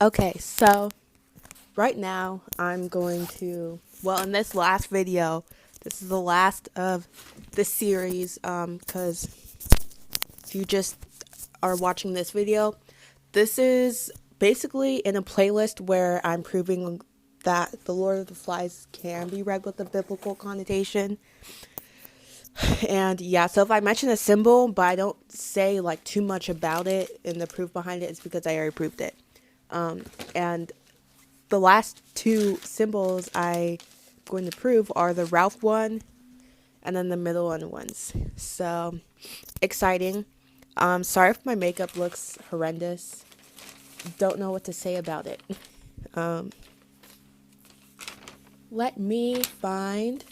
Okay, so right now I'm going to, well, in this last video, this is the last of the series, because if you just are watching this video, this is basically in a playlist where I'm proving that The Lord of the Flies can be read with a biblical connotation. And yeah, so if I mention a symbol, but I don't say like too much about it and the proof behind it, it's because I already proved it. And the last two symbols I'm going to prove are the Ralph one and then the middle one ones. So exciting. Sorry if my makeup looks horrendous. Don't know what to say about it. Um, Let me find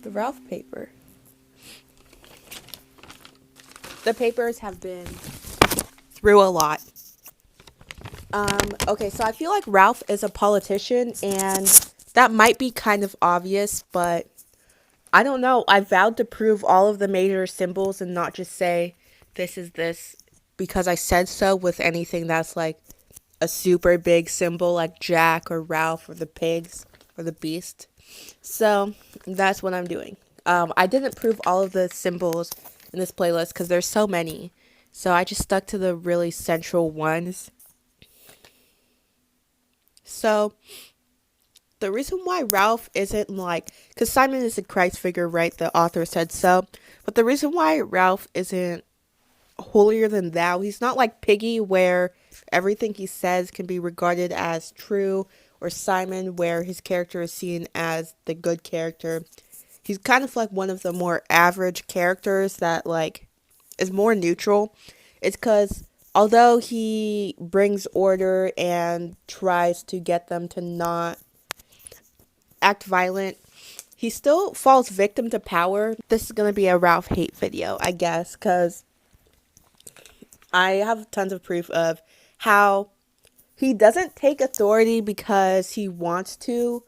the Ralph paper. The papers have been through a lot. Okay, so I feel like Ralph is a politician, and that might be kind of obvious, but I don't know. I vowed to prove all of the major symbols and not just say this is this because I said so with anything that's like a super big symbol like Jack or Ralph or the pigs or the beast. So that's what I'm doing. I didn't prove all of the symbols in this playlist because there's so many. So I just stuck to the really central ones. So the reason why Ralph isn't like, because Simon is a Christ figure, right? The author said so. But the reason why Ralph isn't holier than thou, he's not like Piggy, where everything he says can be regarded as true, or Simon, where his character is seen as the good character. He's kind of like one of the more average characters that like is more neutral. It's because although he brings order and tries to get them to not act violent, he still falls victim to power. This is going to be a Ralph hate video, I guess, because I have tons of proof of how he doesn't take authority because he wants to.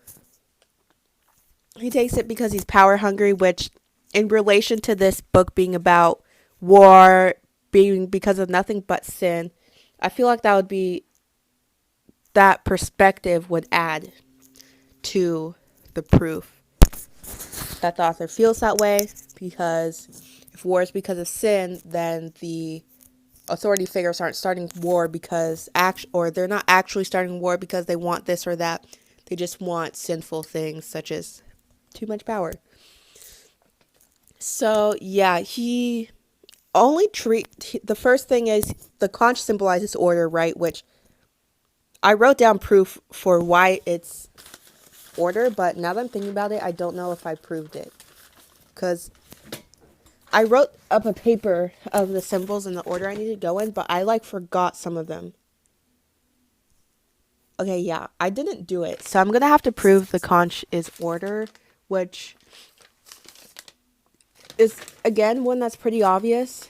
He takes it because he's power hungry, which, in relation to this book being about war, being because of nothing but sin, I feel like that perspective would add to the proof that the author feels that way, because if war is because of sin, then the authority figures aren't starting war because or they're not actually starting war because they want this or that. They just want sinful things such as too much power. So yeah, he only the first thing is the conch symbolizes order, right? Which I wrote down proof for why it's order, but now that I'm thinking about it, I don't know if I proved it because I wrote up a paper of the symbols in the order I needed to go in, but I like forgot some of them. Okay, yeah, I didn't do it, so I'm gonna have to prove the conch is order, which is again one that's pretty obvious.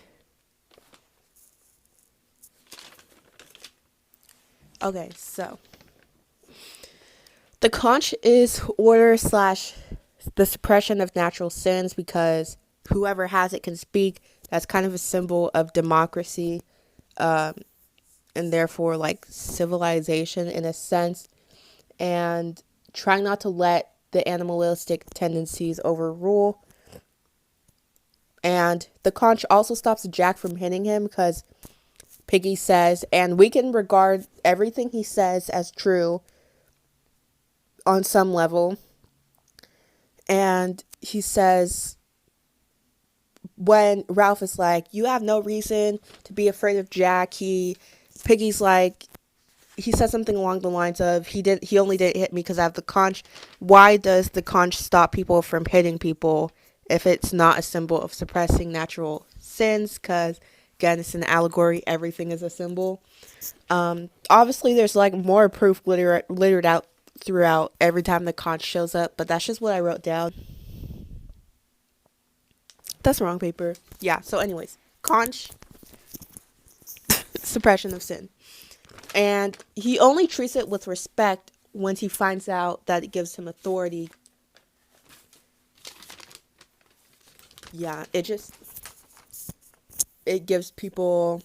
Okay, so the conch is order slash the suppression of natural sins because whoever has it can speak. That's kind of a symbol of democracy, um, and therefore like civilization in a sense, and trying not to let the animalistic tendencies overrule. And the conch also stops Jack from hitting him because Piggy says, and we can regard everything he says as true on some level. And he says, when Ralph is like, you have no reason to be afraid of Jack, Piggy's like, he says something along the lines of, he only didn't hit me because I have the conch. Why does the conch stop people from hitting people if it's not a symbol of suppressing natural sins? Because again, it's an allegory, everything is a symbol. Obviously there's like more proof littered out throughout every time the conch shows up, but that's just what I wrote down. That's the wrong paper. Yeah, so anyways, conch, suppression of sin. And he only treats it with respect once he finds out that it gives him authority. Yeah, it gives people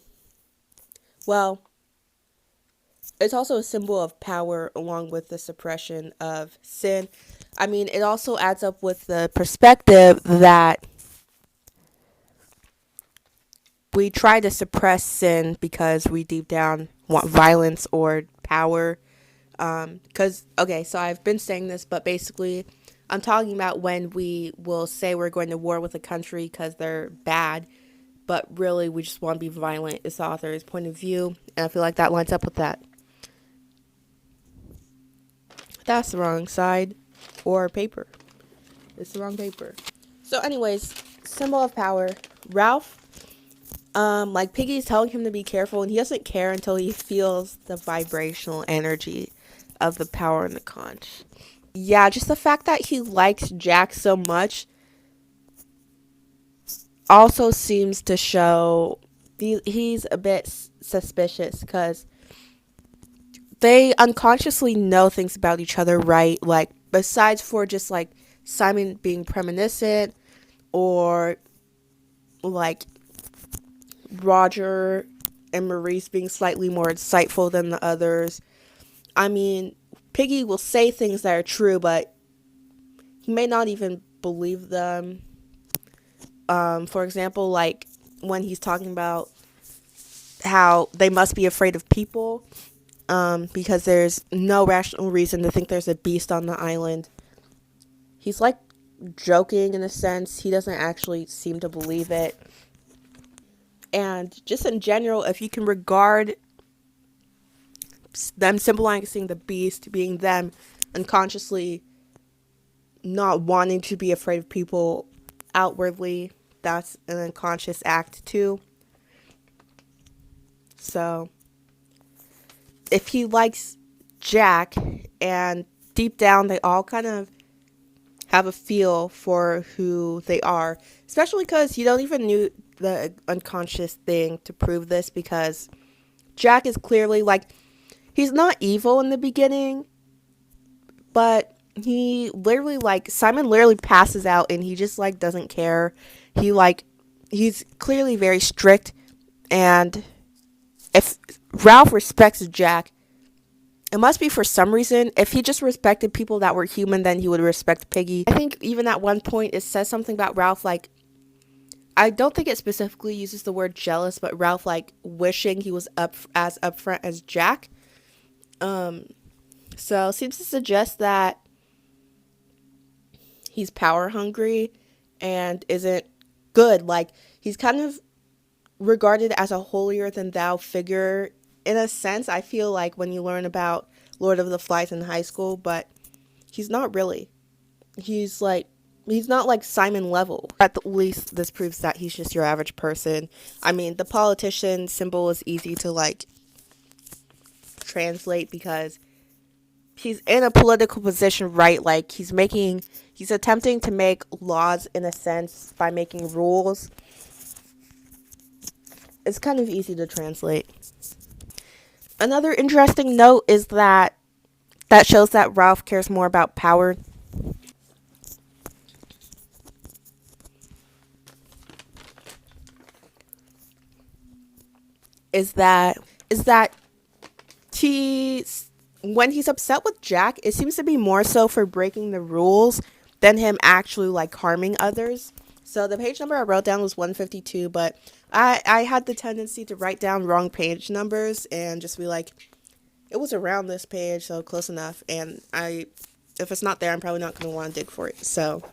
Well, it's also a symbol of power along with the suppression of sin. I mean, it also adds up with the perspective that we try to suppress sin because we deep down want violence or power. Because, okay, so I've been saying this, but basically, I'm talking about when we will say we're going to war with a country because they're bad, but really we just want to be violent. It's the author's point of view, and I feel like that lines up with that. That's the wrong side or paper. It's the wrong paper. So, anyways, symbol of power. Ralph, like Piggy's telling him to be careful, and he doesn't care until he feels the vibrational energy of the power in the conch. Yeah, just the fact that he likes Jack so much also seems to show he's a bit suspicious because they unconsciously know things about each other, right? Like, besides for just like Simon being premonition or like Roger and Maurice being slightly more insightful than the others. I mean, Piggy will say things that are true, but he may not even believe them. For example, like when he's talking about how they must be afraid of people because there's no rational reason to think there's a beast on the island. He's like joking in a sense. He doesn't actually seem to believe it. And just in general, if you can regard them symbolizing the beast being them unconsciously not wanting to be afraid of people outwardly, that's an unconscious act too. So if he likes Jack and deep down they all kind of have a feel for who they are, especially because you don't even need the unconscious thing to prove this, because Jack is clearly like, he's not evil in the beginning, but he literally like, Simon literally passes out and he just like doesn't care. He's clearly very strict, and if Ralph respects Jack, it must be for some reason. If he just respected people that were human, then he would respect Piggy. I think even at one point it says something about Ralph, like, I don't think it specifically uses the word jealous, but Ralph like wishing he was as upfront as Jack. So it seems to suggest that he's power hungry and isn't good. Like, he's kind of regarded as a holier than thou figure in a sense, I feel like, when you learn about Lord of the Flies in high school, but he's not really. He's not like Simon level. At the least, this proves that he's just your average person. I mean, the politician symbol is easy to like translate because he's in a political position, right? Like, he's attempting to make laws in a sense by making rules. It's kind of easy to translate. Another interesting note is that shows that Ralph cares more about power. Is that he, when he's upset with Jack, it seems to be more so for breaking the rules than him actually like harming others. So the page number I wrote down was 152, but I had the tendency to write down wrong page numbers and just be like, it was around this page, so close enough. And if it's not there, I'm probably not going to want to dig for it. So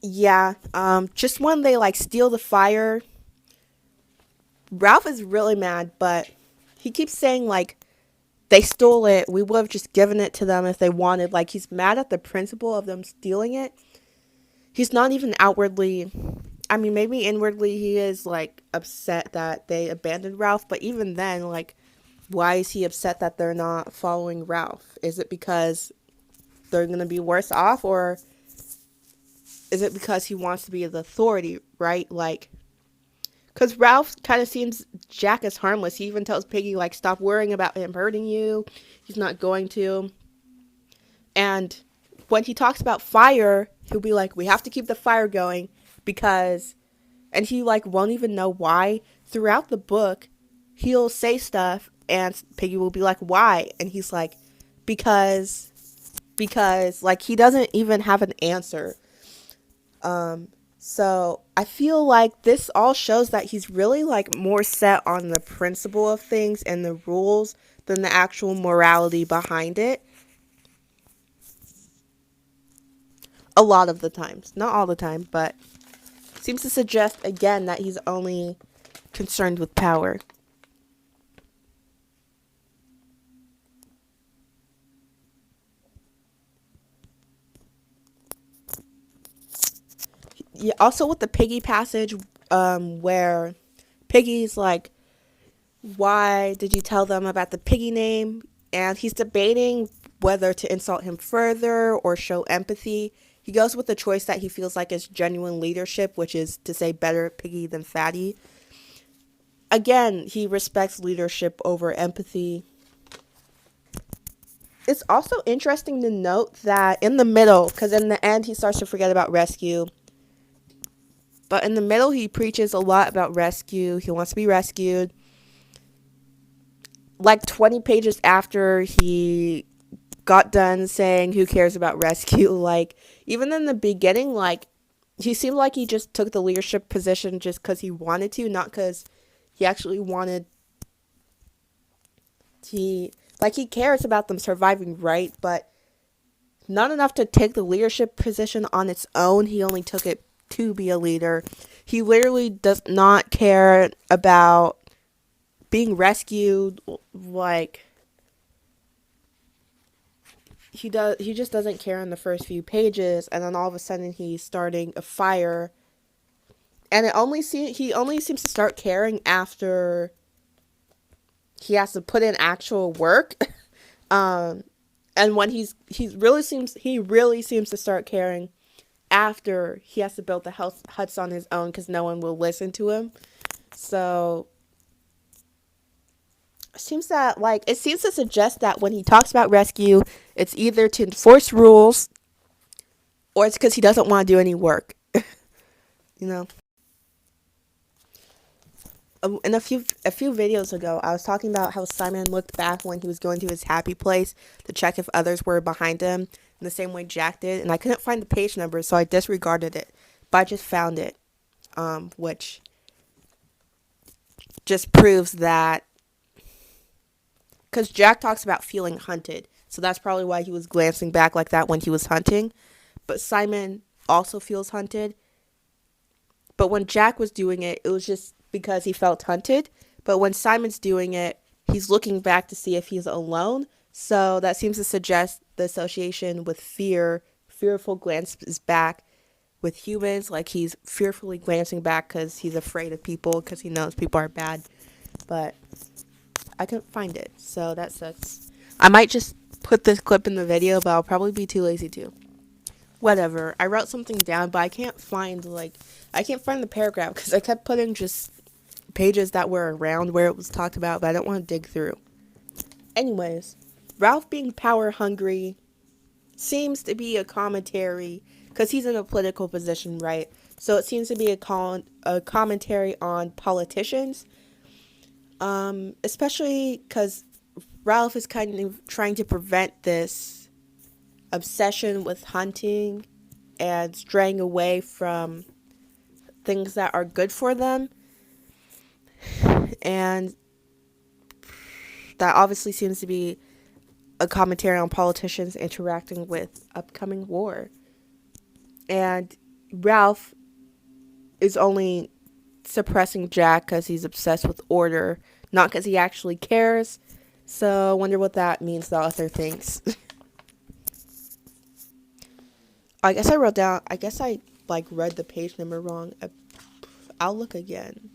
yeah, just when they like steal the fire, Ralph is really mad, but he keeps saying like, they stole it. We would have just given it to them if they wanted. Like, he's mad at the principle of them stealing it. He's not even outwardly, I mean, maybe inwardly he is like upset that they abandoned Ralph, but even then, like, why is he upset that they're not following Ralph? Is it because they're going to be worse off, or is it because he wants to be the authority, right? Like, because Ralph kind of seems Jack as harmless. He even tells Piggy, like, stop worrying about him hurting you. He's not going to. And when he talks about fire, he'll be like, we have to keep the fire going because, and he, like, won't even know why. Throughout the book, he'll say stuff and Piggy will be like, why? And he's like, because, like, he doesn't even have an answer. So I feel like this all shows that he's really like more set on the principle of things and the rules than the actual morality behind it. A lot of the times. Not all the time, but seems to suggest again that he's only concerned with power. Yeah, also with the Piggy passage, where Piggy's like, why did you tell them about the Piggy name? And he's debating whether to insult him further or show empathy. He goes with the choice that he feels like is genuine leadership, which is to say better Piggy than Fatty. Again, he respects leadership over empathy. It's also interesting to note that in the middle, because in the end he starts to forget about rescue, but in the middle he preaches a lot about rescue. He wants to be rescued. Like 20 pages after he got done saying who cares about rescue, like even in the beginning, like he seemed like he just took the leadership position just because he wanted to, not because he actually wanted. He cares about them surviving, right? But not enough to take the leadership position on its own. He only took it to be a leader. He literally does not care about being rescued. Like he just doesn't care in the first few pages, and then all of a sudden he's starting a fire. And he only seems to start caring after he has to put in actual work. And when he really seems to start caring after he has to build the huts on his own because no one will listen to him. So it seems to suggest that when he talks about rescue, it's either to enforce rules or it's because he doesn't want to do any work. You know. In a few videos ago, I was talking about how Simon looked back when he was going to his happy place to check if others were behind him in the same way Jack did, and I couldn't find the page number, so I disregarded it. But I just found it, which just proves that, because Jack talks about feeling hunted, so that's probably why he was glancing back like that when he was hunting. But Simon also feels hunted. But when Jack was doing it, it was just because he felt hunted. But when Simon's doing it, he's looking back to see if he's alone. So that seems to suggest the association with fear. Fearful glances back with humans. Like he's fearfully glancing back because he's afraid of people because he knows people are bad. But I couldn't find it. So that sucks. I might just put this clip in the video, but I'll probably be too lazy to. Whatever. I wrote something down, but I can't find the paragraph because I kept putting just pages that were around where it was talked about, but I don't want to dig through. Anyways, Ralph being power hungry seems to be a commentary because he's in a political position, right? So it seems to be a commentary on politicians, especially because Ralph is kind of trying to prevent this obsession with hunting and straying away from things that are good for them. And that obviously seems to be a commentary on politicians interacting with upcoming war. And Ralph is only suppressing Jack because he's obsessed with order, not because he actually cares. So I wonder what that means the author thinks. I guess I read the page number wrong. I'll look again.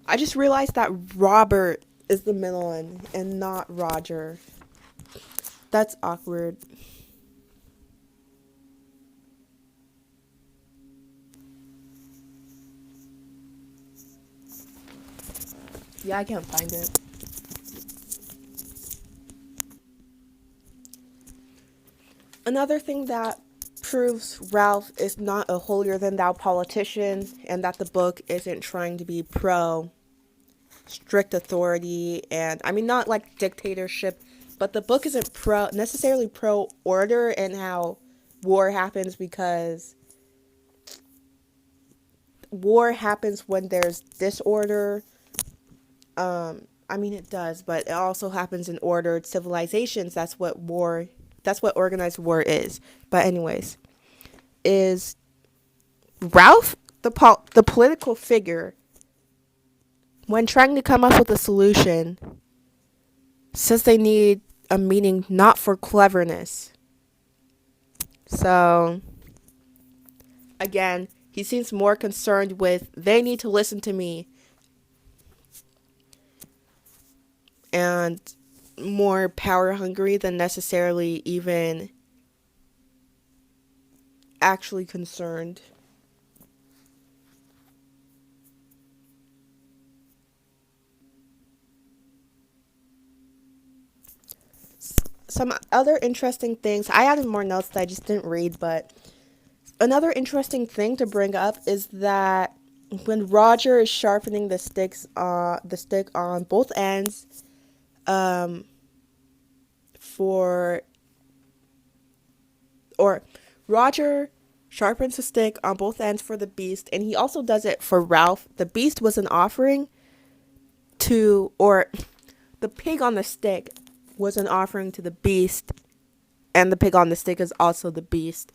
I just realized that Robert is the middle one and not Roger. That's awkward. Yeah, I can't find it. Another thing that proves Ralph is not a holier than thou politician and that the book isn't trying to be pro strict authority, and I mean not like dictatorship, but the book isn't necessarily pro order and how war happens, because war happens when there's disorder. I mean it does, but it also happens in ordered civilizations. That's what organized war is. But anyways, is Ralph the political figure, when trying to come up with a solution, says they need a meeting not for cleverness. So, again, he seems more concerned with they need to listen to me and more power hungry than necessarily even actually concerned. Some other interesting things, I added more notes that I just didn't read, but another interesting thing to bring up is that when Roger is sharpening the stick on both ends, um, for or Roger sharpens the stick on both ends for the beast, and he also does it for Ralph. The beast was an offering or the pig on the stick was an offering to the beast, and the pig on the stick is also the beast.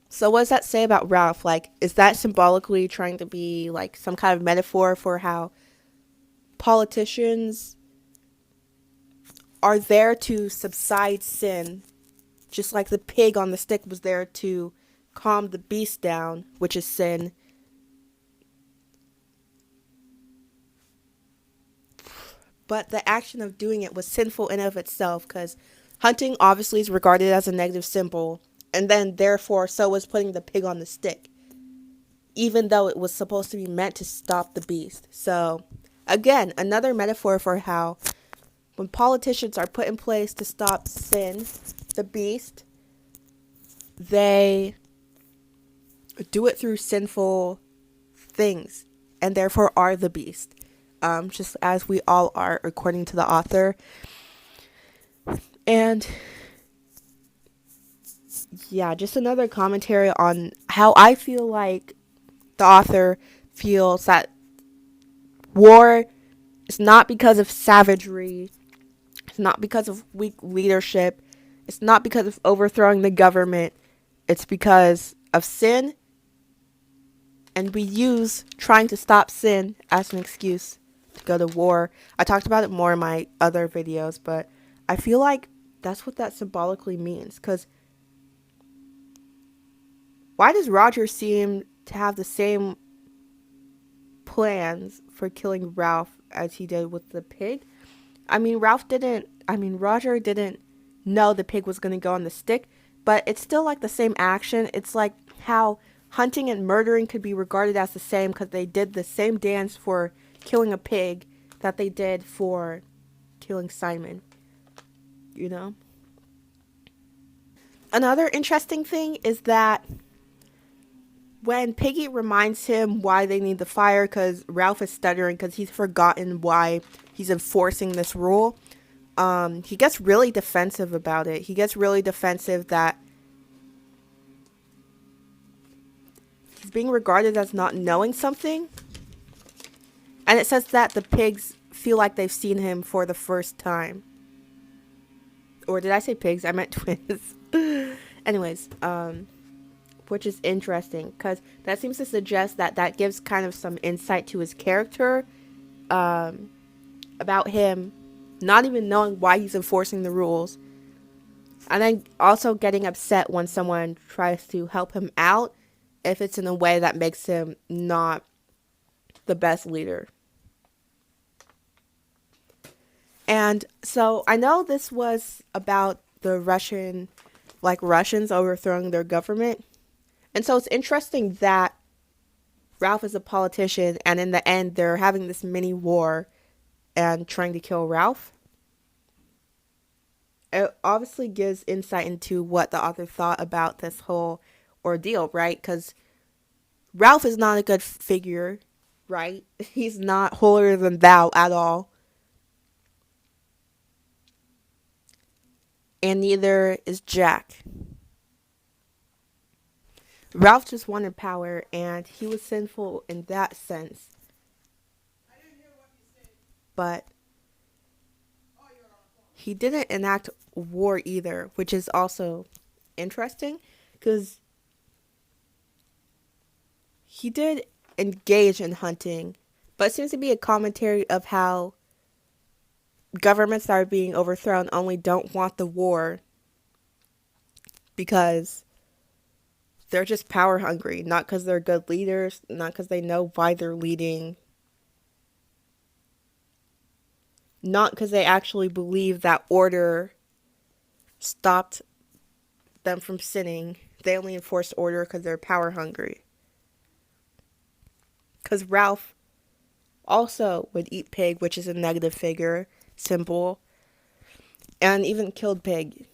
So what does that say about Ralph? Like, is that symbolically trying to be like some kind of metaphor for how politicians are there to subside sin, just like the pig on the stick was there to calm the beast down, which is sin? But the action of doing it was sinful in of itself, because hunting obviously is regarded as a negative symbol, and then therefore so was putting the pig on the stick, even though it was supposed to be meant to stop the beast. So again, another metaphor for how when politicians are put in place to stop sin, the beast, they do it through sinful things and therefore are the beast, just as we all are according to the author. And yeah, just another commentary on how I feel like the author feels that war is not because of savagery, it's not because of weak leadership, it's not because of overthrowing the government, it's because of sin, and we use trying to stop sin as an excuse to go to war. I talked about it more in my other videos, but I feel like that's what that symbolically means, because why does Roger seem to have the same plans for killing Ralph as he did with the pig? Roger didn't know the pig was going to go on the stick, but it's still like the same action. It's like how hunting and murdering could be regarded as the same, because they did the same dance for killing a pig that they did for killing Simon, you know? Another interesting thing is that when Piggy reminds him why they need the fire, because Ralph is stuttering because he's forgotten why he's enforcing this rule, he gets really defensive about it. He gets really defensive that he's being regarded as not knowing something. And it says that the pigs feel like they've seen him for the first time. Or did I say pigs? I meant twins. Anyways, which is interesting, because that seems to suggest that gives kind of some insight to his character, about him not even knowing why he's enforcing the rules, and then also getting upset when someone tries to help him out if it's in a way that makes him not the best leader. And so I know this was about the Russians overthrowing their government. And so it's interesting that Ralph is a politician, and in the end, they're having this mini war and trying to kill Ralph. It obviously gives insight into what the author thought about this whole ordeal, right? Because Ralph is not a good figure. right? He's not holier than thou at all. And neither is Jack. Ralph just wanted power, and he was sinful in that sense. But he didn't enact war either, which is also interesting because he did engage in hunting, but it seems to be a commentary of how governments that are being overthrown only don't want the war because they're just power hungry, not because they're good leaders, not because they know why they're leading, not because they actually believe that order stopped them from sinning. They only enforced order because they're power hungry. Because Ralph also would eat pig, which is a negative figure symbol, and even killed pig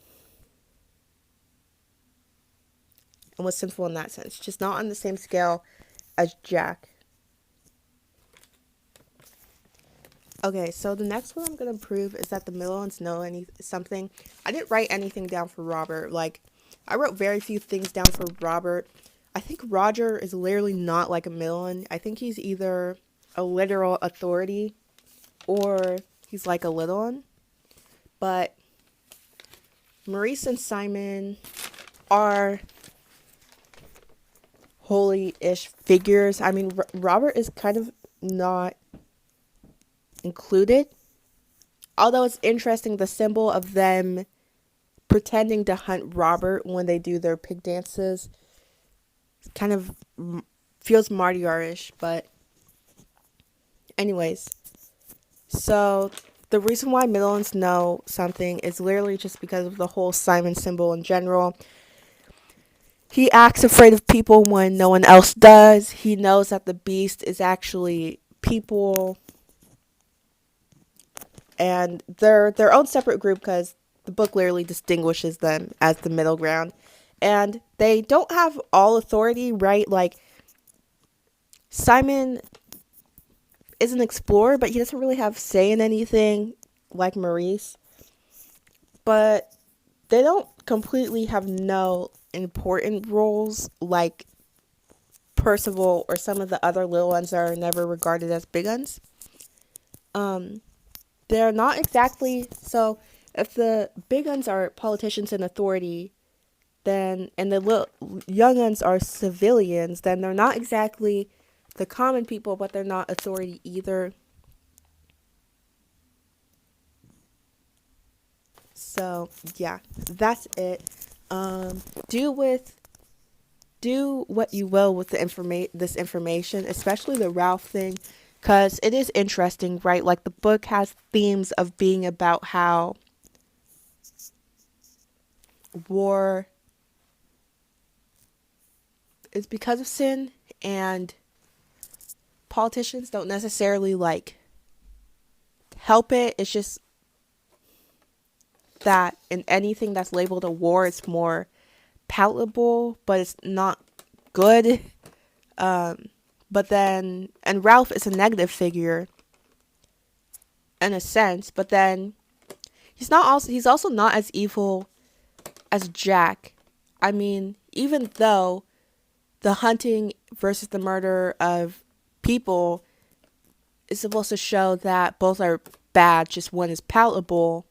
and was sinful in that sense, just not on the same scale as Jack. Okay, so the next one I'm gonna prove is that the Millons know something. I didn't write anything down for Robert. Like, I wrote very few things down for Robert. I think Roger is literally not like a Millon. I think he's either a literal authority or he's like a little one. But Maurice and Simon are holy-ish figures. I mean, Robert is kind of not included. Although it's interesting, the symbol of them pretending to hunt Robert when they do their pig dances kind of feels martyr-ish. But anyways, so the reason why Millons know something is literally just because of the whole Simon symbol in general. He acts afraid of people when no one else does. He knows that the beast is actually people. And they're their own separate group because the book literally distinguishes them as the middle ground. And they don't have all authority, right? Like, Simon is an explorer, but he doesn't really have say in anything like Maurice. But they don't completely have no important roles like Percival or some of the other little ones that are never regarded as big ones. They're not exactly, so if the big ones are politicians and authority, then and the little young ones are civilians, then they're not exactly the common people, but they're not authority either. So yeah, that's it. Do what you will with this information, especially the Ralph thing, because it is interesting, right? Like, the book has themes of being about how war is because of sin, and politicians don't necessarily like help it. It's just that in anything that's labeled a war, it's more palatable, but it's not good. But then, and Ralph is a negative figure in a sense, but then he's also not as evil as Jack. I mean, even though the hunting versus the murder of people is supposed to show that both are bad, just one is palatable.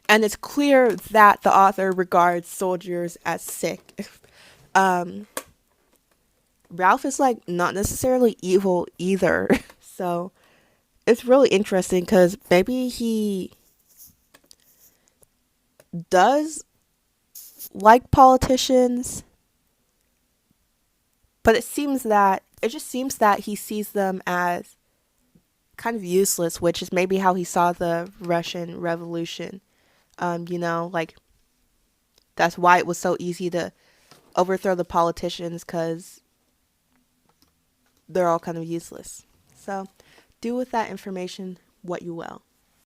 And it's clear that the author regards soldiers as sick. Ralph is like not necessarily evil either. So it's really interesting because maybe he does like politicians, but it just seems that he sees them as kind of useless, which is maybe how he saw the Russian Revolution. Like, that's why it was so easy to overthrow the politicians, because they're all kind of useless. So do with that information what you will.